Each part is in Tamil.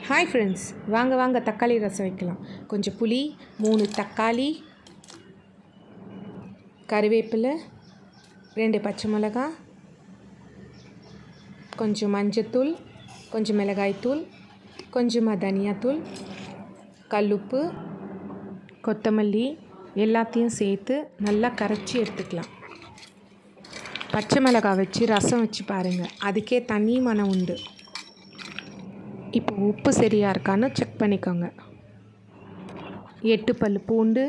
ஹாய் ஃப்ரெண்ட்ஸ், வாங்க தக்காளி ரசம் வைக்கலாம். கொஞ்சம் புளி, 3 தக்காளி, கருவேப்பிலை, 2 பச்சை மிளகாய், கொஞ்சம் மஞ்சத்தூள், கொஞ்சம் மிளகாய்த்தூள், கொஞ்சமாக தனியாத்தூள், கல்லுப்பு, கொத்தமல்லி எல்லாத்தையும் சேர்த்து நல்லா கரைச்சி எடுத்துக்கலாம். பச்சை மிளகாய் வச்சு ரசம் வச்சு பாருங்கள், அதுக்கே தனி மனம் உண்டு. இப்போ உப்பு சரியாக இருக்கான்னு செக் பண்ணிக்கோங்க. 8 பல் பூண்டு,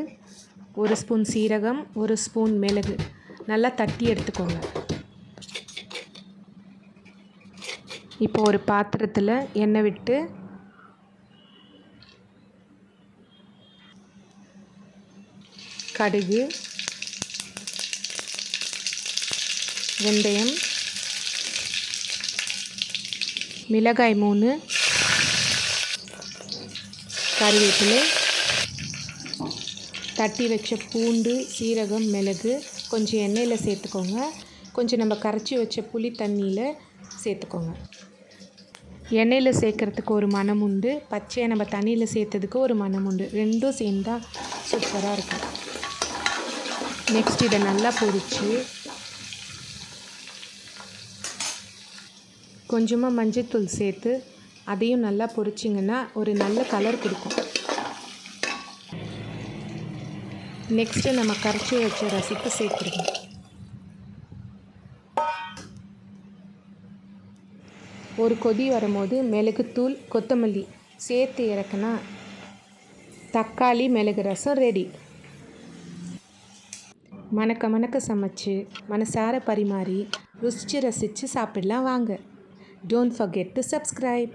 1 ஸ்பூன் சீரகம், 1 ஸ்பூன் மிளகு நல்லா தட்டி எடுத்துக்கோங்க. இப்போ ஒரு பாத்திரத்தில் எண்ணெய் விட்டு கடுகு, வெந்தயம், மிளகாய் 3, கறிவேப்பிலை, தட்டி வச்ச பூண்டு, சீரகம், மிளகு கொஞ்சம் எண்ணெயில் சேர்த்துக்கோங்க. கொஞ்சம் நம்ம கரைச்சி வச்ச புளி தண்ணியில் சேர்த்துக்கோங்க. எண்ணெயில் சேர்க்குறதுக்கு ஒரு மனம் உண்டு, பச்சையை நம்ம தண்ணியில் சேர்த்ததுக்கு ஒரு மனம் உண்டு. ரெண்டும் சேர்ந்தால் சூப்பராக இருக்கும். நெக்ஸ்ட் இதை நல்லா பொரித்து கொஞ்சமாக மஞ்சத்தூள் சேர்த்து அதையும் நல்லா பொரிச்சிங்கன்னா ஒரு நல்ல கலர் கொடுக்கும். நெக்ஸ்ட்டு நம்ம கரைச்சி வச்ச ரசத்தை சேர்த்துருங்க. ஒரு கொதி வரும்போது மிளகுத்தூள், கொத்தமல்லி சேர்த்து இறக்குனா தக்காளி மிளகு ரசம் ரெடி. மணக்க சமைச்சு மனசார பரிமாறி ருசித்து ரசித்து சாப்பிடலாம் வாங்க. Don't forget to subscribe.